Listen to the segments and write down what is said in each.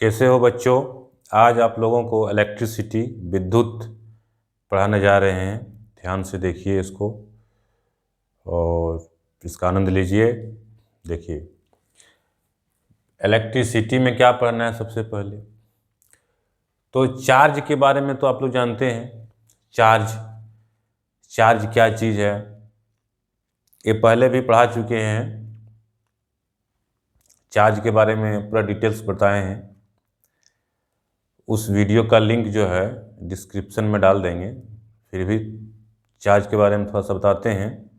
कैसे हो बच्चों। आज आप लोगों को इलेक्ट्रिसिटी विद्युत पढ़ाने जा रहे हैं। ध्यान से देखिए इसको और इसका आनंद लीजिए। देखिए इलेक्ट्रिसिटी में क्या पढ़ना है सबसे पहले तो चार्ज के बारे में तो आप लोग जानते हैं। चार्ज क्या चीज़ है ये पहले भी पढ़ा चुके हैं। चार्ज के बारे में पूरा डिटेल्स बताए हैं। उस वीडियो का लिंक जो है डिस्क्रिप्शन में डाल देंगे। फिर भी चार्ज के बारे में थोड़ा सा बताते हैं।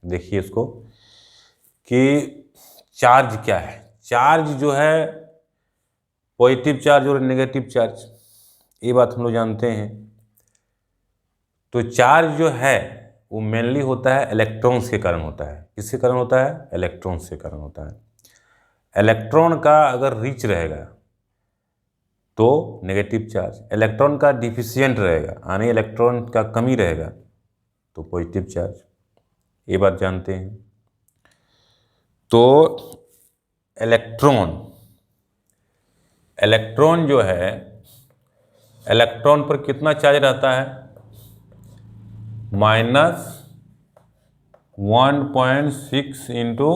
देखिए इसको कि चार्ज क्या है। चार्ज जो है पॉजिटिव चार्ज और नेगेटिव चार्ज, ये बात हम लोग जानते हैं। तो चार्ज जो है वो मेनली होता है इलेक्ट्रॉन्स के कारण होता है। किसके कारण होता है? इलेक्ट्रॉन्स के कारण होता है। इलेक्ट्रॉन का अगर रिच रहेगा तो नेगेटिव चार्ज, इलेक्ट्रॉन का डिफिशिएंट रहेगा यानी इलेक्ट्रॉन का कमी रहेगा तो पॉजिटिव चार्ज। ये बात जानते हैं। तो इलेक्ट्रॉन जो है, इलेक्ट्रॉन पर कितना चार्ज रहता है? -1.6 इंटू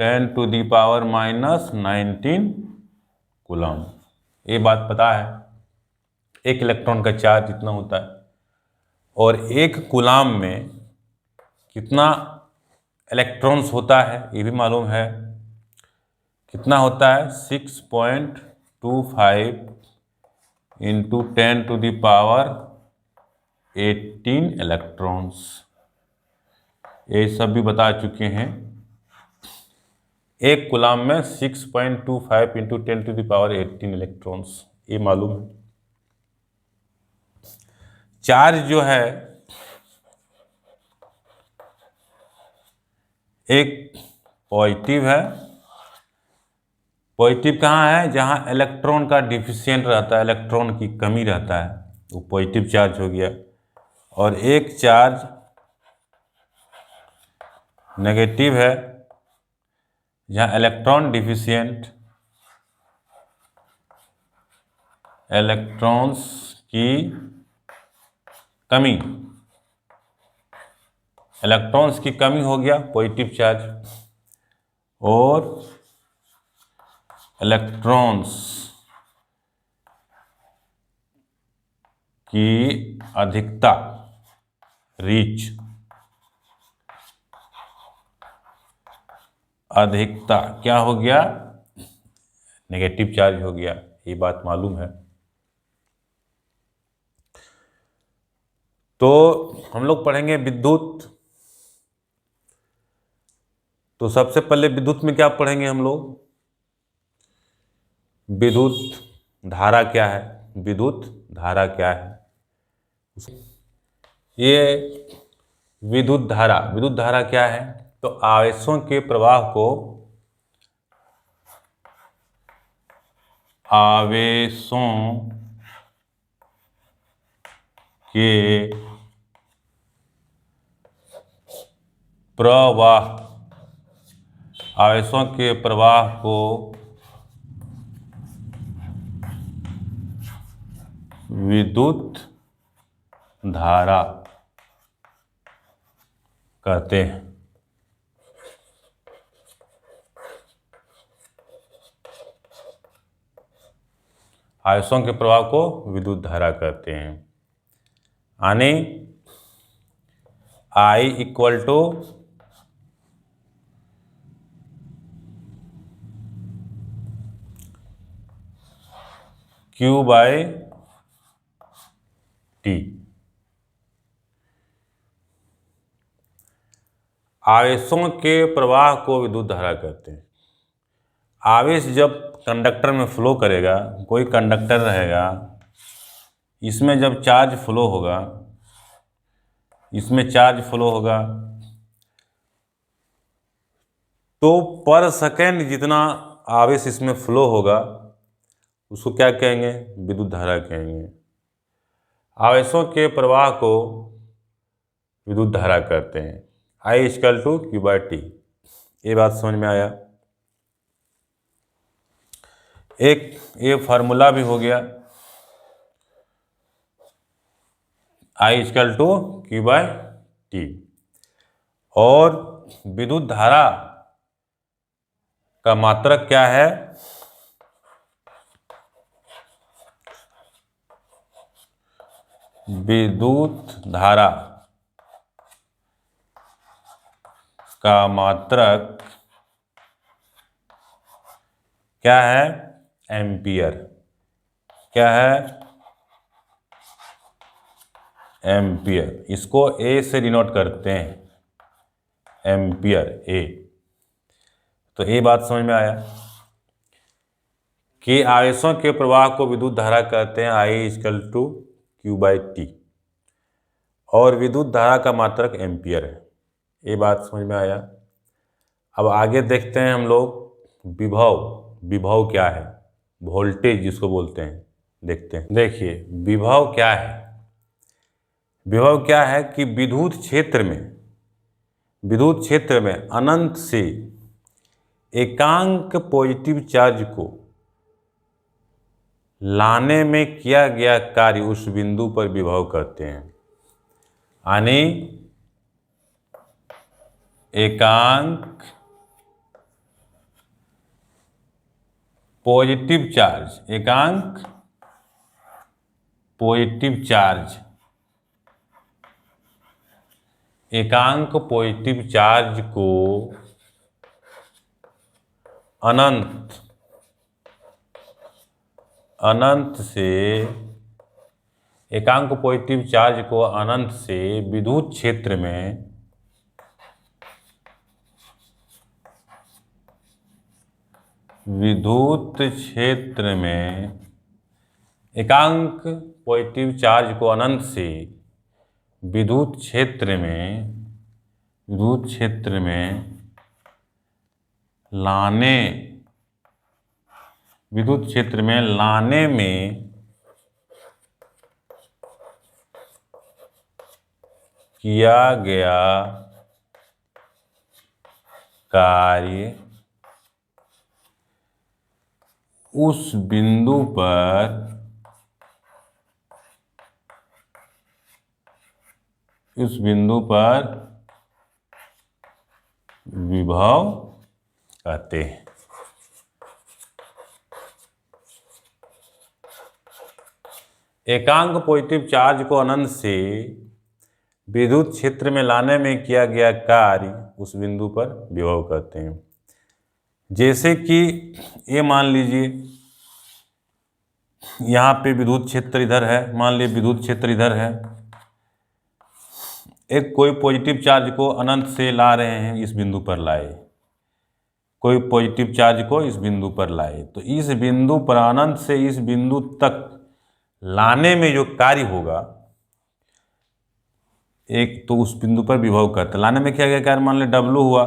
10⁻⁻⁹ कूलम। ये बात पता है। एक इलेक्ट्रॉन का चार्ज इतना होता है और एक कूलम में कितना इलेक्ट्रॉन्स होता है ये भी मालूम है। कितना होता है? 6.25 इंटू 10⁻18 इलेक्ट्रॉन्स। ये सब भी बता चुके हैं। एक कूलम में 6.25 इंटू 10⁻18 इलेक्ट्रॉन्स, ये मालूम है। चार्ज जो है एक पॉजिटिव है। पॉजिटिव कहाँ है? जहाँ इलेक्ट्रॉन का डिफिशिएंट रहता है, इलेक्ट्रॉन की कमी रहता है, वो पॉजिटिव चार्ज हो गया। और एक चार्ज नेगेटिव है जहाँ इलेक्ट्रॉन डिफिशिएंट, इलेक्ट्रॉन्स की कमी, इलेक्ट्रॉन्स की कमी हो गया पॉजिटिव चार्ज। और इलेक्ट्रॉन्स की अधिकता, रिच, अधिकता क्या हो गया? नेगेटिव चार्ज हो गया। ये बात मालूम है। तो हम लोग पढ़ेंगे विद्युत। तो सबसे पहले विद्युत में क्या पढ़ेंगे हम लोग? विद्युत धारा क्या है? विद्युत धारा क्या है? ये विद्युत धारा क्या है? तो आवेशों के प्रवाह को, आवेशों के प्रवाह, आवेशों के प्रवाह को विद्युत धारा कहते हैं। आवेशों के प्रवाह को विद्युत धारा कहते हैं। यानी I इक्वल टू Q/T। आवेशों के प्रवाह को विद्युत धारा कहते हैं। आवेश जब कंडक्टर में फ्लो करेगा, कोई कंडक्टर रहेगा, इसमें जब चार्ज फ्लो होगा, इसमें चार्ज फ्लो होगा तो पर सेकेंड जितना आवेश इसमें फ्लो होगा उसको क्या कहेंगे? विद्युत धारा कहेंगे। आवेशों के प्रवाह को विद्युत धारा कहते हैं। I equal to Q/T। ये बात समझ में आया। एक ये फार्मूला भी हो गया, I equal to Q by T. और विद्युत धारा का मात्रक क्या है? विद्युत धारा का मात्रक क्या है? एम्पियर। क्या है? एम्पियर। इसको ए से डिनोट करते हैं, एम्पियर, ए। तो ये बात समझ में आया कि आवेशों के प्रवाह को विद्युत धारा कहते हैं, I equal to Q by T, और विद्युत धारा का मात्रक एम्पियर है। ये बात समझ में आया। अब आगे देखते हैं हम लोग विभव। विभव क्या है? वोल्टेज जिसको बोलते हैं, देखते हैं। देखिए विभव क्या है। विभव क्या है कि विद्युत क्षेत्र में अनंत से एकांक पॉजिटिव चार्ज को लाने में किया गया कार्य उस बिंदु पर विभव कहते हैं। यानी एकांक पॉजिटिव चार्ज को एकांक पॉजिटिव चार्ज को अनंत से विद्युत क्षेत्र में एकांक पॉजिटिव चार्ज को अनंत से विद्युत क्षेत्र में लाने में किया गया कार्य उस बिंदु पर विभव कहते हैं। एकांक पॉजिटिव चार्ज को अनंत से विद्युत क्षेत्र में लाने में किया गया कार्य उस बिंदु पर विभव कहते हैं। जैसे कि ये मान लीजिए यहाँ पे विद्युत क्षेत्र इधर है, मान लीजिए विद्युत क्षेत्र इधर है, एक कोई पॉजिटिव चार्ज को अनंत से ला रहे हैं, इस बिंदु पर लाए, कोई पॉजिटिव चार्ज को इस बिंदु पर लाए, तो इस बिंदु पर अनंत से इस बिंदु तक लाने में जो कार्य होगा, एक तो उस बिंदु पर विभव करते। लाने में क्या गया कार्य? मान ले W हुआ,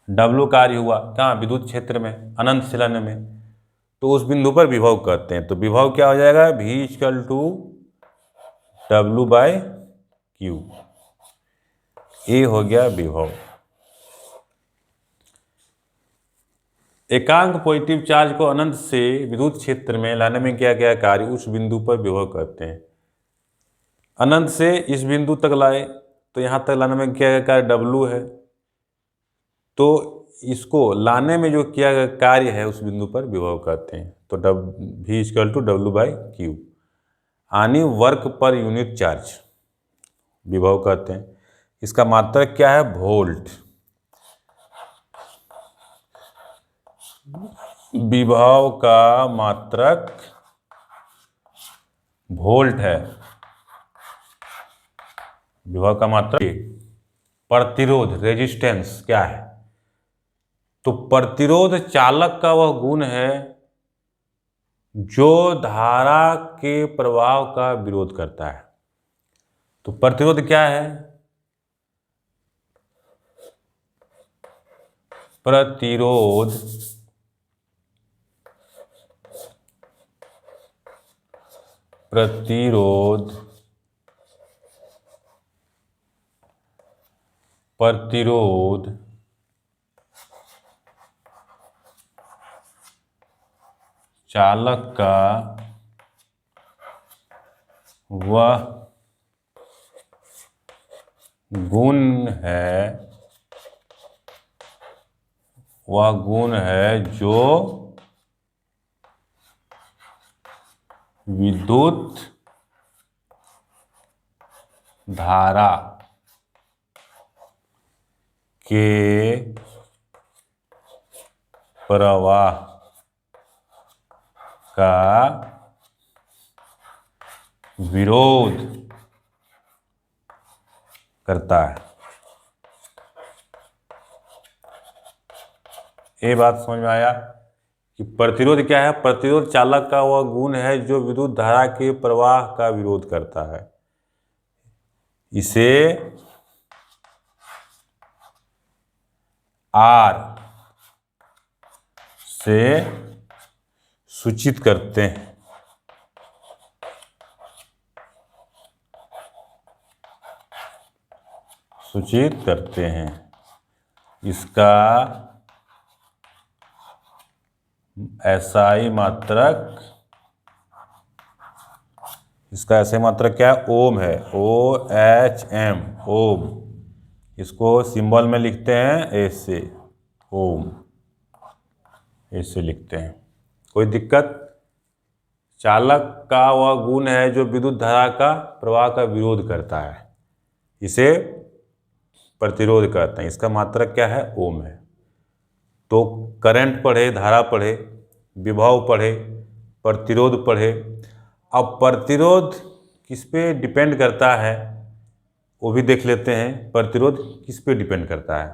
W कार्य हुआ कहाँ? विद्युत क्षेत्र में, अनंत से लाने में, तो उस बिंदु पर विभव करते हैं। तो विभव क्या हो जाएगा? V equal to W by Q। ये हो गया विभव। एकांक पॉजिटिव चार्ज को अनंत से विद्युत क्षेत्र में लाने में किया गया कार्य उस बिंदु पर विभव कहते हैं। अनंत से इस बिंदु तक लाए, तो यहाँ तक लाने में किया गया कार्य W है, तो इसको लाने में जो किया गया कार्य है उस बिंदु पर विभव कहते हैं। तो V equal to W by Q, यानी वर्क पर यूनिट चार्ज विभव कहते हैं। इसका मात्रक क्या है? वोल्ट। विभव का मात्रक वोल्ट है। विभव का मात्रक। प्रतिरोध, रेजिस्टेंस क्या है? तो प्रतिरोध चालक का वह गुण है जो धारा के प्रवाह का विरोध करता है। तो प्रतिरोध क्या है? प्रतिरोध चालक का वह गुण है जो विद्युत धारा के प्रवाह का विरोध करता है। ये बात समझ में आया कि प्रतिरोध क्या है? प्रतिरोध चालक का वह गुण है जो विद्युत धारा के प्रवाह का विरोध करता है। इसे R से सूचित करते हैं। इसका SI मात्रक क्या है? ओम है, OHM, ओम। इसको सिंबल में लिखते हैं ऐसे, ओम, ऐसे लिखते हैं। कोई दिक्कत? चालक का वह गुण है जो विद्युत धारा का प्रवाह का विरोध करता है, इसे प्रतिरोध कहते हैं। इसका मात्रक क्या है? ओम है। तो करंट पढ़े, धारा पढ़े, विभव पढ़े, प्रतिरोध पढ़े। अब प्रतिरोध किस पे डिपेंड करता है वो भी देख लेते हैं। प्रतिरोध किस पे डिपेंड करता है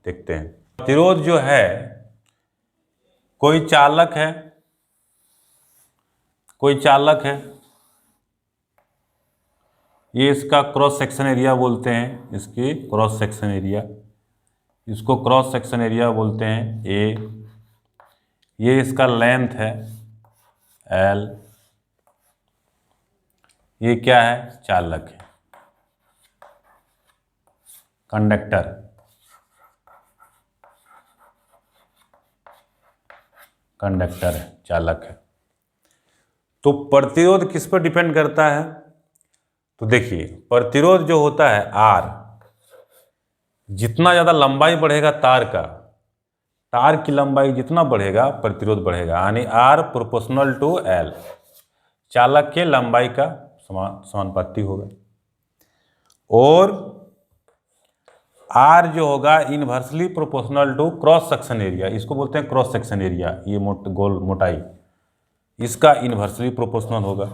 देखते हैं। प्रतिरोध जो है, कोई चालक है, ये इसका क्रॉस सेक्शन एरिया बोलते हैं, इसकी क्रॉस सेक्शन एरिया, इसको क्रॉस सेक्शन एरिया बोलते हैं A। ये इसका लेंथ है L। ये क्या है? चालक है, कंडक्टर। है, चालक है। तो प्रतिरोध किस पर डिपेंड करता है? तो देखिए, प्रतिरोध जो होता है R, जितना ज़्यादा लंबाई बढ़ेगा तार की लंबाई जितना बढ़ेगा प्रतिरोध बढ़ेगा, यानी R प्रोपोर्शनल टू L, चालक के लंबाई का समानुपाती होगा। और R जो होगा inversely proportional to cross section area, इसको बोलते हैं क्रॉस सेक्शन एरिया। ये गोल मोटाई इसका इनवर्सली प्रोपोर्शनल होगा।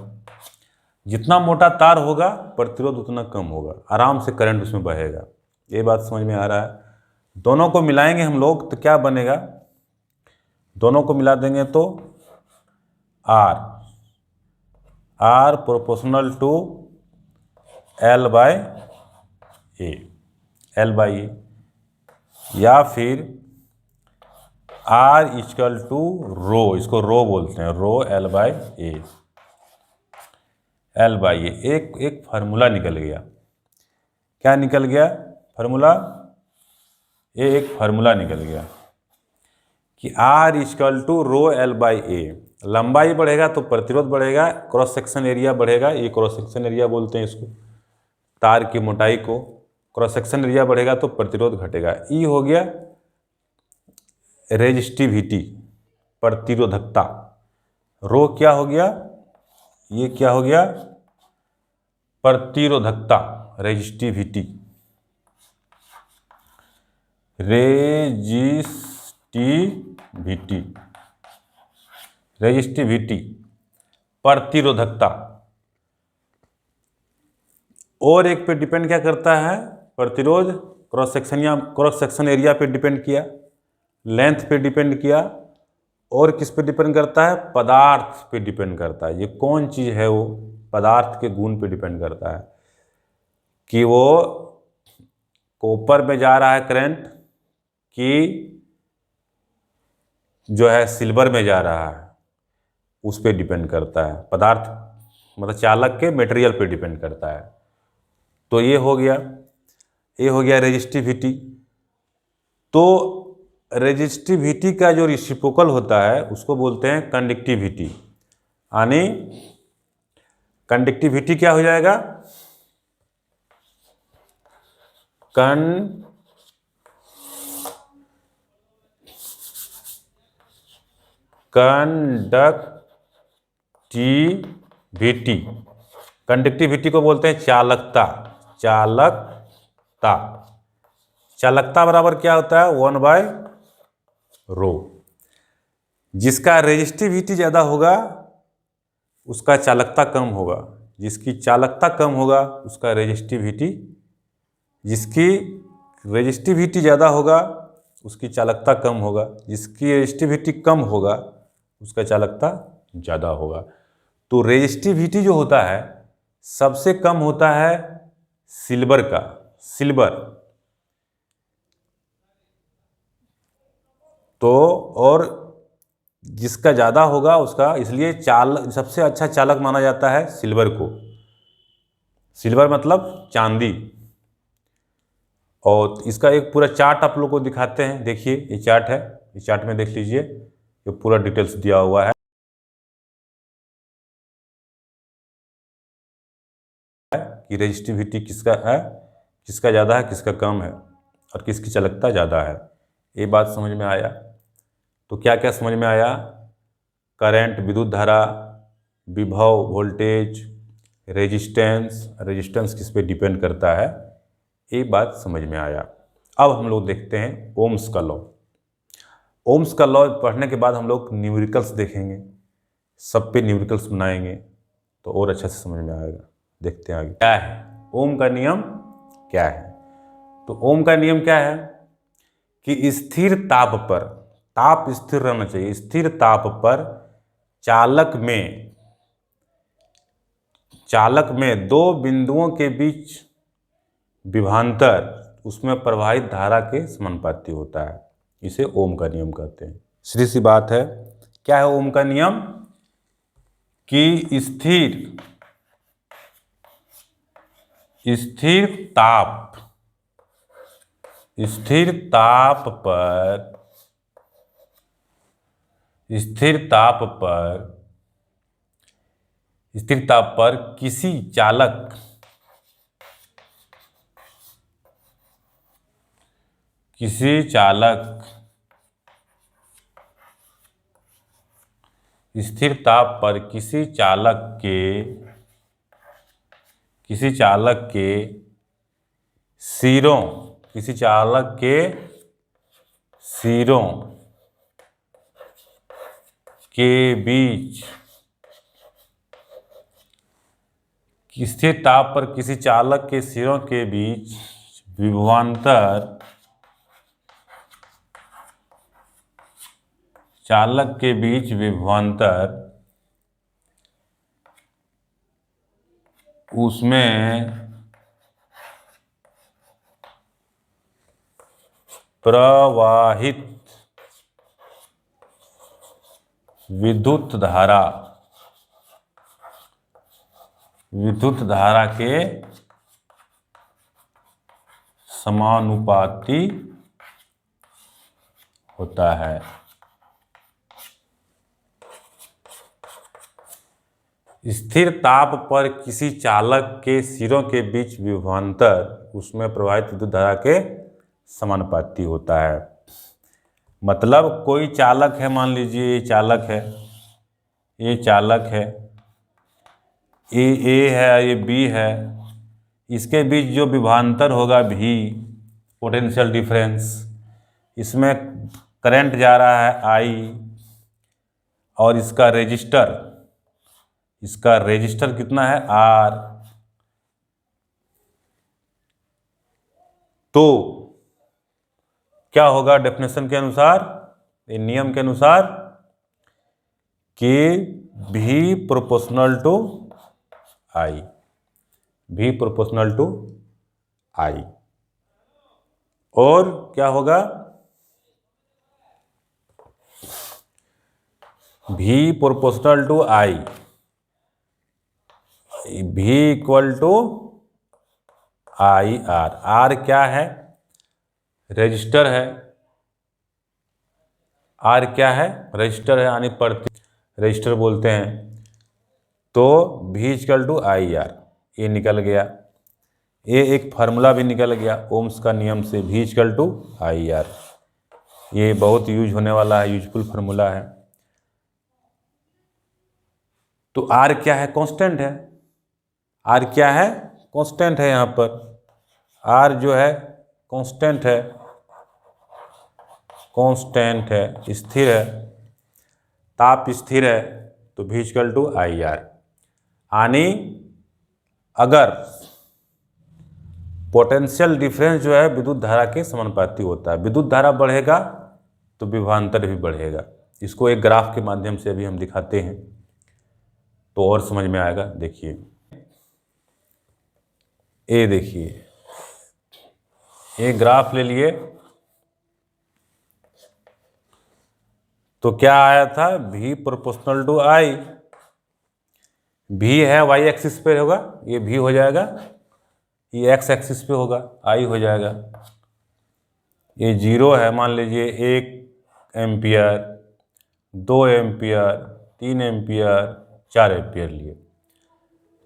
जितना मोटा तार होगा प्रतिरोध उतना कम होगा, आराम से करंट उसमें बहेगा। ये बात समझ में आ रहा है? दोनों को मिलाएंगे हम लोग तो क्या बनेगा? दोनों को मिला देंगे तो R proportional to L by A, या फिर R इक्वल टू रो, इसको रो बोलते हैं, रो L बाय A। एक फार्मूला निकल गया। क्या निकल गया फार्मूला? ये एक फार्मूला निकल गया कि R equal to rho L by A। लंबाई बढ़ेगा तो प्रतिरोध बढ़ेगा, क्रॉस सेक्शन एरिया बढ़ेगा, ये क्रॉस सेक्शन एरिया बोलते हैं इसको, तार की मोटाई को। क्रॉस सेक्शन एरिया बढ़ेगा तो प्रतिरोध घटेगा। E हो गया रेजिस्टिविटी, प्रतिरोधकता। रो क्या हो गया? ये क्या हो गया? प्रतिरोधकता, रेजिस्टिविटी। रेजिस्टिविटी, प्रतिरोधकता। और एक पे डिपेंड क्या करता है? प्रतिरोध क्रॉस सेक्शन एरिया पे डिपेंड किया, लेंथ पे डिपेंड किया, और किस पे डिपेंड करता है? पदार्थ पे डिपेंड करता है। ये कौन चीज़ है? वो पदार्थ के गुण पे डिपेंड करता है कि वो कॉपर में जा रहा है करंट कि जो है सिल्वर में जा रहा है, उस पे डिपेंड करता है। पदार्थ मतलब चालक के मटेरियल पे डिपेंड करता है। तो ये हो गया रेजिस्टिविटी। तो रेजिस्टिविटी का जो रेसिप्रोकल होता है उसको बोलते हैं कंडक्टिविटी। यानी कंडक्टिविटी क्या हो जाएगा? कंडक्टिविटी, कंडक्टिविटी को बोलते हैं चालकता। चालकता, चालकता बराबर क्या होता है? 1/ρ। जिसका रेजिस्टिविटी ज़्यादा होगा उसका चालकता कम होगा, जिसकी चालकता कम होगा उसका रेजिस्टिविटी, जिसकी रेजिस्टिविटी ज़्यादा होगा उसकी चालकता कम होगा, जिसकी रेजिस्टिविटी कम होगा उसका चालकता ज़्यादा होगा। तो रेजिस्टिविटी जो होता है सबसे कम होता है सिल्वर का, सिल्वर। तो और जिसका ज़्यादा होगा उसका, इसलिए सबसे अच्छा चालक माना जाता है सिल्वर को। सिल्वर मतलब चांदी। और इसका एक पूरा चार्ट आप लोग को दिखाते हैं। देखिए ये चार्ट है, इस चार्ट में देख लीजिए, ये पूरा डिटेल्स दिया हुआ है कि रेजिस्टिविटी किसका है, किसका ज़्यादा है, किसका कम है, और किसकी चालकता ज़्यादा है। ये बात समझ में आया? तो क्या क्या समझ में आया? करंट विद्युत धारा, विभव वोल्टेज, रेजिस्टेंस, रेजिस्टेंस किस पे डिपेंड करता है, ये बात समझ में आया। अब हम लोग देखते हैं ओम्स का लॉ। ओम्स का लॉ पढ़ने के बाद हम लोग न्यूमेरिकल्स देखेंगे, सब पे न्यूमेरिकल्स बनाएंगे तो और अच्छा से समझ में आएगा। देखते हैं आगे क्या है ओम का नियम क्या है। तो ओम का नियम क्या है कि स्थिर ताप पर, ताप स्थिर रहना चाहिए, स्थिर ताप पर चालक में दो बिंदुओं के बीच विभवांतर उसमें प्रवाहित धारा के समानुपाती होता है। इसे ओम का नियम कहते हैं। सीधी सी बात है। क्या है ओम का नियम? कि स्थिर ताप पर किसी चालक स्थिर ताप पर किसी चालक के सिरों के बीच, स्थिर ताप पर किसी चालक के सिरों के बीच विभवांतर उसमें प्रवाहित विद्युत धारा के समानुपाती होता है। स्थिर ताप पर किसी चालक के सिरों के बीच विभवांतर उसमें प्रवाहित विद्युत धारा के समानुपाती होता है। मतलब कोई चालक है, मान लीजिए ये चालक है, ये ए है, ये बी है, इसके बीच जो विभवांतर होगा भी, पोटेंशियल डिफरेंस, इसमें करंट जा रहा है आई, और इसका रेजिस्टर कितना है आर। तो क्या होगा डेफिनेशन के अनुसार, नियम के अनुसार, कि भी प्रोपोर्शनल टू आई, और क्या होगा, भी प्रोपोर्शनल टू आई, भी equal to I R. R क्या है? रेजिस्टर है, आर क्या है, रजिस्टर है, यानी प्रति रजिस्टर बोलते हैं। तो V equal to I R, ये निकल गया। ये एक फार्मूला भी निकल गया ओम्स का नियम से, V equal to I R. ये बहुत यूज होने वाला है, यूजफुल फार्मूला है। तो R क्या है, कांस्टेंट है। R क्या है, कांस्टेंट है। यहाँ पर R जो है कांस्टेंट है, कांस्टेंट है, स्थिर है, ताप स्थिर है। तो V equal to I R. यानी अगर पोटेंशियल डिफरेंस जो है विद्युत धारा के समानुपाती होता है, विद्युत धारा बढ़ेगा तो विभवांतर भी बढ़ेगा। इसको एक ग्राफ के माध्यम से अभी हम दिखाते हैं तो और समझ में आएगा। देखिए, ये देखिए, ये ग्राफ ले लिए तो क्या आया था, V proportional to I। V है वाई एक्सिस पे होगा, ये V हो जाएगा, ये एक्स एक्सिस पे होगा, I हो जाएगा। ये 0 है, मान लीजिए 1 एम्पियर, 2 एम्पियर, 3 एम्पियर, 4 एम्पियर लिए।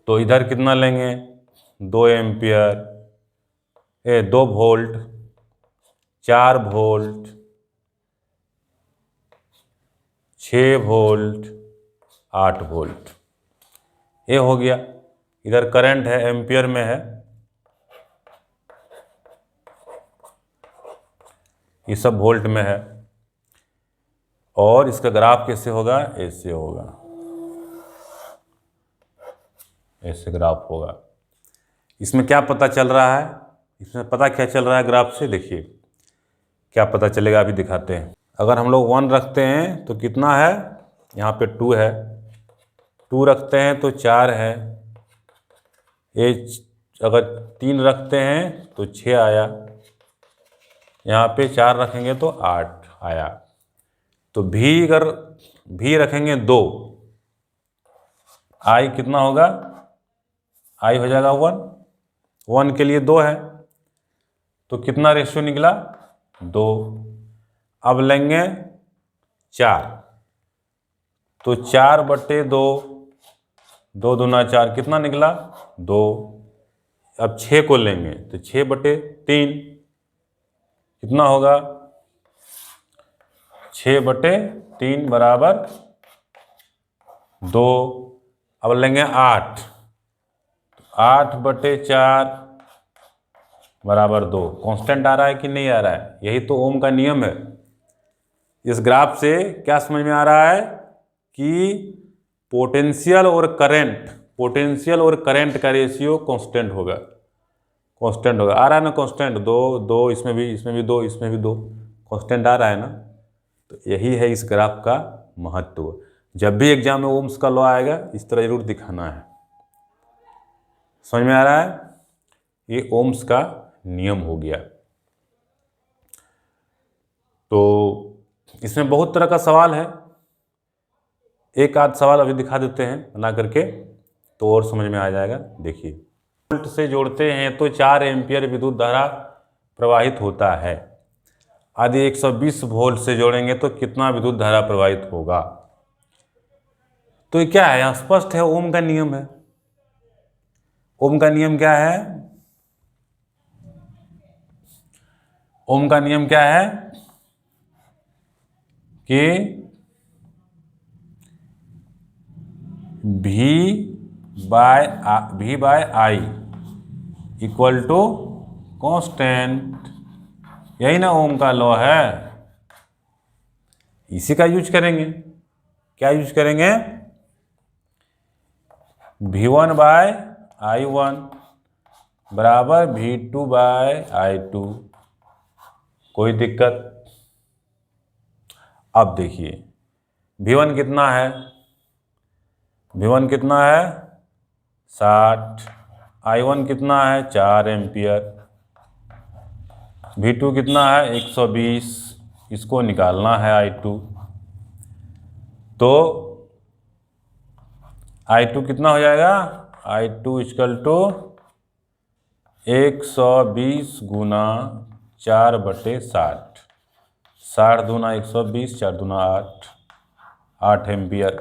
तो इधर कितना लेंगे, 2 ampere, 2 volt, 4 volt, 6 volt, 8 volt, ये हो गया। इधर करंट है, एम्पियर में है, ये सब वोल्ट में है। और इसका ग्राफ कैसे होगा, ऐसे होगा, ऐसे ग्राफ होगा। इसमें क्या पता चल रहा है, इसमें पता क्या चल रहा है ग्राफ से, देखिए क्या पता चलेगा, अभी दिखाते हैं। अगर हम लोग 1 रखते हैं तो कितना है, यहाँ पे 2 है, 2 रखते हैं तो 4 है, ये अगर 3 रखते हैं तो 6 आया, यहाँ पे 4 रखेंगे तो 8 आया। तो अगर V रखेंगे 2, I कितना होगा, I हो जाएगा 1, 1 के लिए 2 है, तो कितना रेशियो निकला, 2। अब लेंगे 4, तो 4/2, 2 दूना 4, कितना निकला, 2। अब 6 को लेंगे तो 6/3 कितना होगा, 6/3 बराबर 2। अब लेंगे 8, 8/4 बराबर 2। कांस्टेंट आ रहा है कि नहीं आ रहा है, यही तो ओम का नियम है। इस ग्राफ से क्या समझ में आ रहा है कि पोटेंशियल और करंट का रेशियो कांस्टेंट होगा, कांस्टेंट होगा। आ रहा है ना कांस्टेंट, 2 इसमें भी 2, इसमें भी 2, कांस्टेंट आ रहा है ना। तो यही है इस ग्राफ का महत्व। जब भी एग्जाम में ओम्स का लॉ आएगा इस तरह जरूर दिखाना है। समझ में आ रहा है, ये ओम्स का नियम हो गया। तो इसमें बहुत तरह का सवाल है, एक आध सवाल अभी दिखा देते हैं बना करके तो और समझ में आ जाएगा। देखिए, वोल्ट से जोड़ते हैं तो 4 एम्पियर विद्युत धारा प्रवाहित होता है। यदि 120 वोल्ट से जोड़ेंगे तो कितना विद्युत धारा प्रवाहित होगा। तो ये क्या है, यहाँ स्पष्ट है, ओम का नियम है। ओम का नियम क्या है, ओम का नियम क्या है कि V by I equal to constant, यही ना ओम का लॉ है। इसी का यूज करेंगे, क्या यूज करेंगे, V1 बाय I1 बराबर V2 बाय I2। कोई दिक्कत। अब देखिए V1 कितना है, V1 कितना है 60, I1 कितना है 4 एम्पियर, V2 कितना है 120, इसको निकालना है I2। तो I2 कितना हो जाएगा, I2 इक्वल टू 120 गुना 4/60, 60 दूना 120, 4 दूना 8, 8 एम्पियर।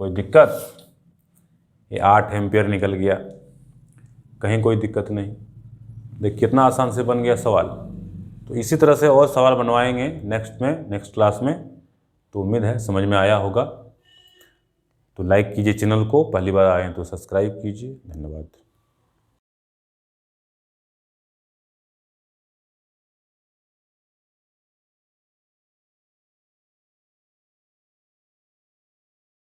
कोई दिक्कत? ये 8 एम्पियर निकल गया, कहीं कोई दिक्कत नहीं। देख कितना आसान से बन गया सवाल। तो इसी तरह से और सवाल बनवाएंगे नेक्स्ट क्लास में। तो उम्मीद है समझ में आया होगा। तो लाइक कीजिए चैनल को, पहली बार आए हैं तो सब्सक्राइब कीजिए। धन्यवाद।